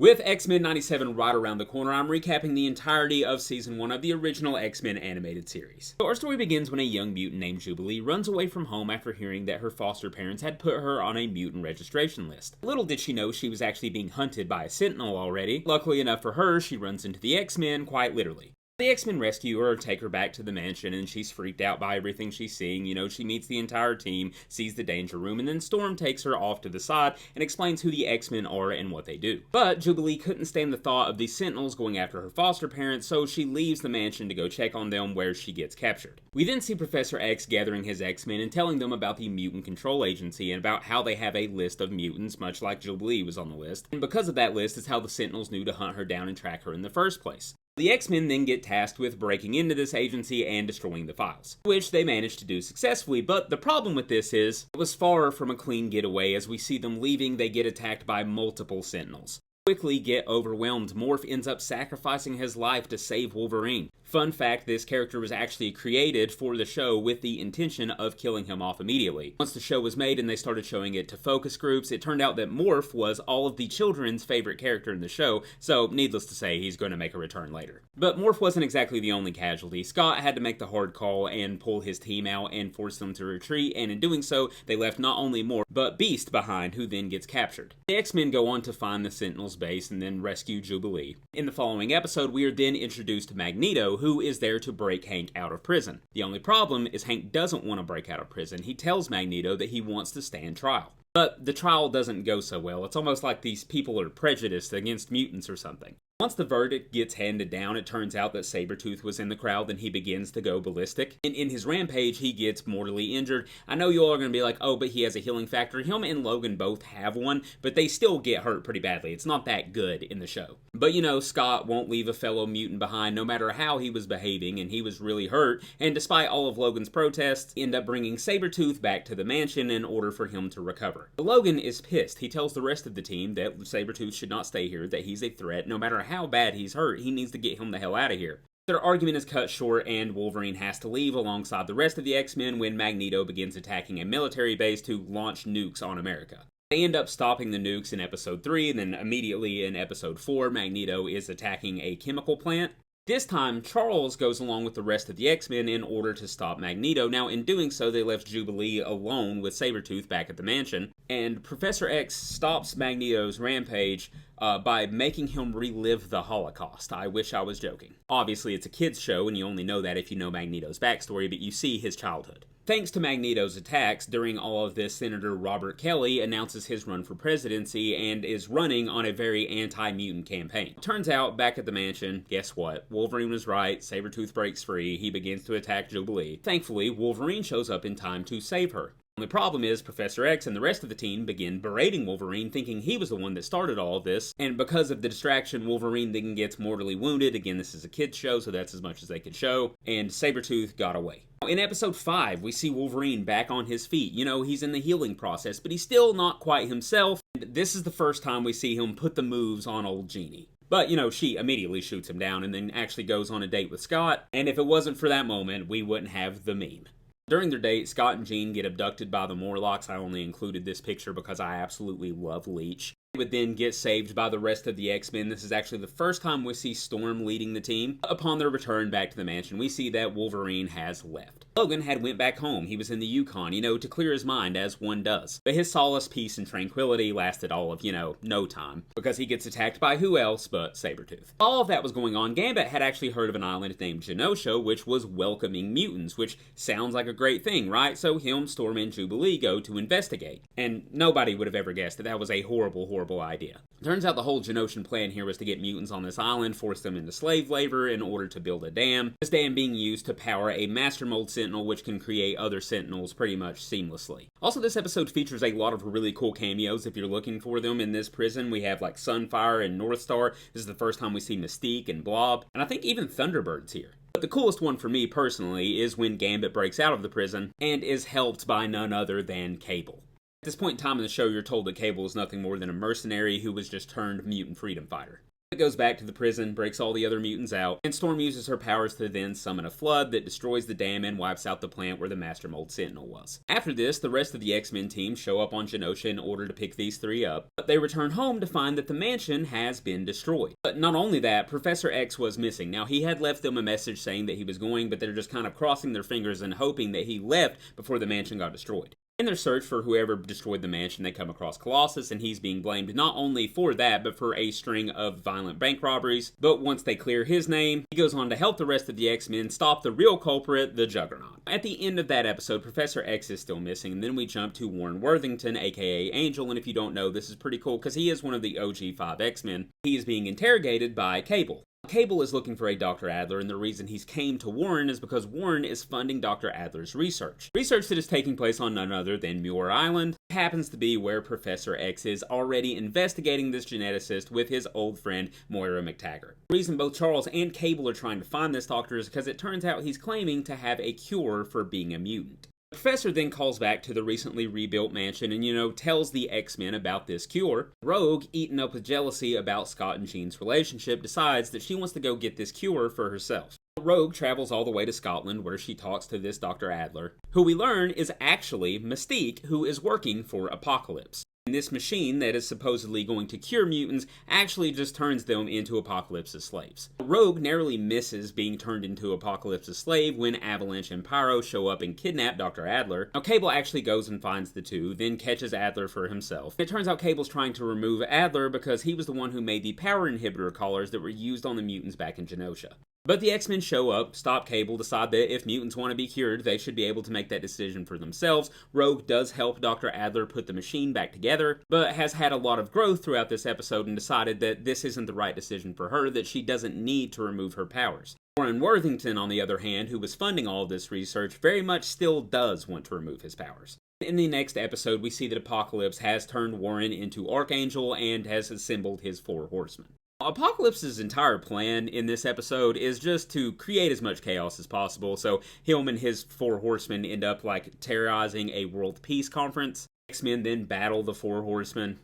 With X-Men 97 right around the corner, I'm recapping the entirety of Season 1 of the original X-Men animated series. So our story begins when a young mutant named Jubilee runs away from home after hearing that her foster parents had put her on a mutant registration list. Little did she know she was actually being hunted by a Sentinel already. Luckily enough for her, she runs into the X-Men, quite literally. The X-Men rescue her, take her back to the mansion, and she's freaked out by everything she's seeing. She meets the entire team, sees the danger room, and then Storm takes her off to the side and explains who the X-Men are and what they do. But Jubilee couldn't stand the thought of the Sentinels going after her foster parents, so she leaves the mansion to go check on them, where she gets captured. We then see Professor X gathering his X-Men and telling them about the Mutant Control Agency and about how they have a list of mutants, much like Jubilee was on the list. And because of that list is how the Sentinels knew to hunt her down and track her in the first place. The X-Men then get tasked with breaking into this agency and destroying the files, which they managed to do successfully, but the problem with this is, it was far from a clean getaway. As we see them leaving, they get attacked by multiple Sentinels. Quickly get overwhelmed, Morph ends up sacrificing his life to save Wolverine. Fun fact, this character was actually created for the show with the intention of killing him off immediately. Once the show was made and they started showing it to focus groups, it turned out that Morph was all of the children's favorite character in the show, so needless to say, he's going to make a return later. But Morph wasn't exactly the only casualty. Scott had to make the hard call and pull his team out and force them to retreat, and in doing so, they left not only Morph, but Beast behind, who then gets captured. The X-Men go on to find the Sentinels base and then rescue Jubilee. In the following episode, we are then introduced to Magneto, who is there to break Hank out of prison. The only problem is Hank doesn't want to break out of prison. He tells Magneto that he wants to stand trial. But the trial doesn't go so well. It's almost like these people are prejudiced against mutants or something. Once the verdict gets handed down, it turns out that Sabretooth was in the crowd and he begins to go ballistic. And in his rampage, he gets mortally injured. I know you all are going to be like, oh, but he has a healing factor. Him and Logan both have one, but they still get hurt pretty badly. It's not that good in the show. But Scott won't leave a fellow mutant behind no matter how he was behaving, and he was really hurt. And despite all of Logan's protests, end up bringing Sabretooth back to the mansion in order for him to recover. But Logan is pissed. He tells the rest of the team that Sabretooth should not stay here, that he's a threat. No matter how bad he's hurt, he needs to get him the hell out of here. Their argument is cut short and Wolverine has to leave alongside the rest of the X-Men when Magneto begins attacking a military base to launch nukes on America. They end up stopping the nukes in episode 3, and then immediately in episode 4, Magneto is attacking a chemical plant. This time, Charles goes along with the rest of the X-Men in order to stop Magneto. Now, in doing so, they left Jubilee alone with Sabretooth back at the mansion, and Professor X stops Magneto's rampage by making him relive the Holocaust. I wish I was joking. Obviously, it's a kid's show, and you only know that if you know Magneto's backstory, but you see his childhood. Thanks to Magneto's attacks, during all of this, Senator Robert Kelly announces his run for presidency and is running on a very anti-mutant campaign. Turns out, back at the mansion, guess what? Wolverine was right, Sabretooth breaks free, he begins to attack Jubilee. Thankfully, Wolverine shows up in time to save her. The problem is Professor X and the rest of the team begin berating Wolverine, thinking he was the one that started all of this, and because of the distraction, Wolverine then gets mortally wounded. Again, this is a kid's show, so that's as much as they could show, and Sabretooth got away. In episode 5, we see Wolverine back on his feet. He's in the healing process, but he's still not quite himself, and this is the first time we see him put the moves on old Jeannie. But, she immediately shoots him down and then actually goes on a date with Scott, and if it wasn't for that moment, we wouldn't have the meme. During their date, Scott and Jean get abducted by the Morlocks. I only included this picture because I absolutely love Leech. They would then get saved by the rest of the X-Men. This is actually the first time we see Storm leading the team. Upon their return back to the mansion, we see that Wolverine has left. Logan had went back home. He was in the Yukon, to clear his mind, as one does. But his solace, peace, and tranquility lasted all of, no time. Because he gets attacked by who else but Sabretooth. All of that was going on. Gambit had actually heard of an island named Genosha, which was welcoming mutants, which sounds like a great thing, right? So him, Storm, and Jubilee go to investigate. And nobody would have ever guessed that was a horrible idea. Turns out the whole Genoshan plan here was to get mutants on this island, force them into slave labor in order to build a dam. This dam being used to power a Master Mold Sentinel, which can create other Sentinels pretty much seamlessly. Also, this episode features a lot of really cool cameos if you're looking for them in this prison. We have like Sunfire and Northstar. This is the first time we see Mystique and Blob, and I think even Thunderbird's here. But the coolest one for me personally is when Gambit breaks out of the prison and is helped by none other than Cable. At this point in time in the show, you're told that Cable is nothing more than a mercenary who was just turned mutant freedom fighter. It goes back to the prison, breaks all the other mutants out, and Storm uses her powers to then summon a flood that destroys the dam and wipes out the plant where the Master Mold Sentinel was. After this, the rest of the X-Men team show up on Genosha in order to pick these three up, but they return home to find that the mansion has been destroyed. But not only that, Professor X was missing. Now, he had left them a message saying that he was going, but they're just kind of crossing their fingers and hoping that he left before the mansion got destroyed. In their search for whoever destroyed the mansion, they come across Colossus, and he's being blamed not only for that, but for a string of violent bank robberies. But once they clear his name, he goes on to help the rest of the X-Men stop the real culprit, the Juggernaut. At the end of that episode, Professor X is still missing, and then we jump to Warren Worthington, aka Angel, and if you don't know, this is pretty cool because he is one of the OG 5 X-Men. He is being interrogated by Cable. Cable is looking for a Dr. Adler, and the reason he's came to Warren is because Warren is funding Dr. Adler's research. Research that is taking place on none other than Muir Island. It happens to be where Professor X is already investigating this geneticist with his old friend Moira McTaggart. The reason both Charles and Cable are trying to find this doctor is because it turns out he's claiming to have a cure for being a mutant. The professor then calls back to the recently rebuilt mansion and, tells the X-Men about this cure. Rogue, eaten up with jealousy about Scott and Jean's relationship, decides that she wants to go get this cure for herself. Rogue travels all the way to Scotland where she talks to this Dr. Adler, who we learn is actually Mystique, who is working for Apocalypse. And this machine that is supposedly going to cure mutants actually just turns them into Apocalypse's slaves. Rogue narrowly misses being turned into Apocalypse's slave when Avalanche and Pyro show up and kidnap Dr. Adler. Now, Cable actually goes and finds the two, then catches Adler for himself. It turns out Cable's trying to remove Adler because he was the one who made the power inhibitor collars that were used on the mutants back in Genosha. But the X-Men show up, stop Cable, decide that if mutants want to be cured, they should be able to make that decision for themselves. Rogue does help Dr. Adler put the machine back together, but has had a lot of growth throughout this episode and decided that this isn't the right decision for her, that she doesn't need to remove her powers. Warren Worthington, on the other hand, who was funding all of this research, very much still does want to remove his powers. In the next episode, we see that Apocalypse has turned Warren into Archangel and has assembled his 4 horsemen. Apocalypse's entire plan in this episode is just to create as much chaos as possible, so him and his 4 horsemen end up terrorizing a world peace conference. X-Men then battle the 4 horsemen.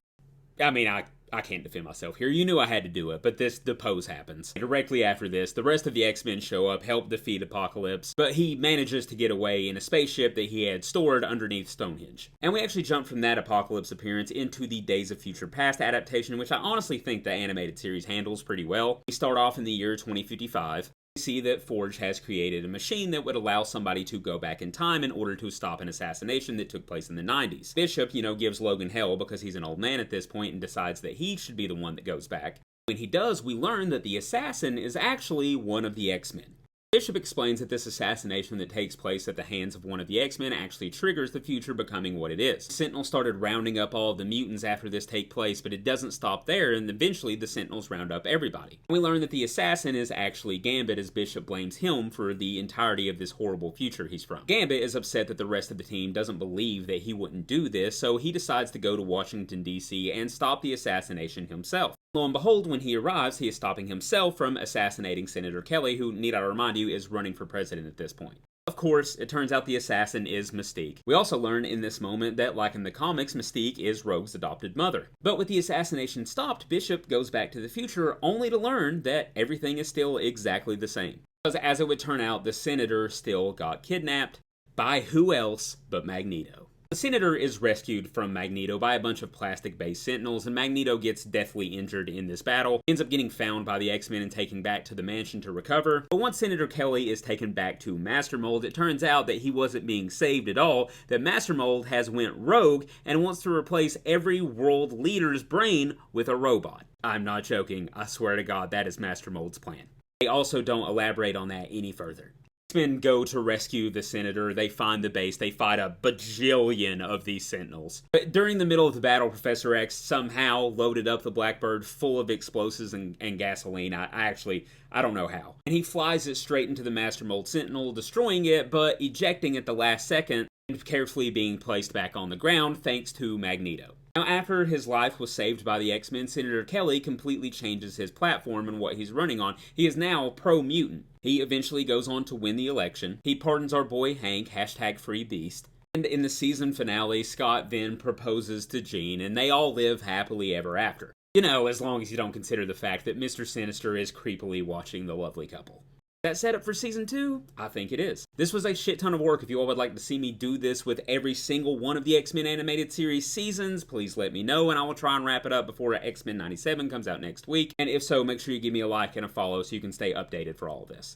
I can't defend myself here. You knew I had to do it, but the pose happens. Directly after this, the rest of the X-Men show up, help defeat Apocalypse, but he manages to get away in a spaceship that he had stored underneath Stonehenge. And we actually jump from that Apocalypse appearance into the Days of Future Past adaptation, which I honestly think the animated series handles pretty well. We start off in the year 2055. We see that Forge has created a machine that would allow somebody to go back in time in order to stop an assassination that took place in the 90s. Bishop, gives Logan hell because he's an old man at this point and decides that he should be the one that goes back. When he does, we learn that the assassin is actually one of the X-Men. Bishop explains that this assassination that takes place at the hands of one of the X-Men actually triggers the future becoming what it is. Sentinels started rounding up all of the mutants after this take place, but it doesn't stop there, and eventually the Sentinels round up everybody. We learn that the assassin is actually Gambit, as Bishop blames him for the entirety of this horrible future he's from. Gambit is upset that the rest of the team doesn't believe that he wouldn't do this, so he decides to go to Washington, D.C. and stop the assassination himself. Lo and behold, when he arrives, he is stopping himself from assassinating Senator Kelly, who, need I remind you, is running for president at this point. Of course, it turns out the assassin is Mystique. We also learn in this moment that, like in the comics, Mystique is Rogue's adopted mother. But with the assassination stopped, Bishop goes back to the future only to learn that everything is still exactly the same. Because as it would turn out, the Senator still got kidnapped by who else but Magneto. The Senator is rescued from Magneto by a bunch of plastic-based Sentinels, and Magneto gets deathly injured in this battle, ends up getting found by the X-Men and taken back to the mansion to recover. But once Senator Kelly is taken back to Master Mold, it turns out that he wasn't being saved at all, that Master Mold has went rogue and wants to replace every world leader's brain with a robot. I'm not joking, I swear to God, that is Master Mold's plan. They also don't elaborate on that any further. X-Men go to rescue the Senator, they find the base, they fight a bajillion of these Sentinels. But during the middle of the battle, Professor X somehow loaded up the Blackbird full of explosives and gasoline. I don't know how. And he flies it straight into the Master Mold Sentinel, destroying it, but ejecting at the last second and carefully being placed back on the ground thanks to Magneto. Now, after his life was saved by the X-Men, Senator Kelly completely changes his platform and what he's running on. He is now pro-mutant. He eventually goes on to win the election. He pardons our boy Hank, #FreeBeast. And in the season finale, Scott then proposes to Jean, and they all live happily ever after. You know, as long as you don't consider the fact that Mr. Sinister is creepily watching the lovely couple. That set up for season 2? I think it is. This was a shit ton of work. If you all would like to see me do this with every single one of the X-Men animated series seasons, please let me know, and I will try and wrap it up before X-Men 97 comes out next week. And if so, make sure you give me a like and a follow so you can stay updated for all of this.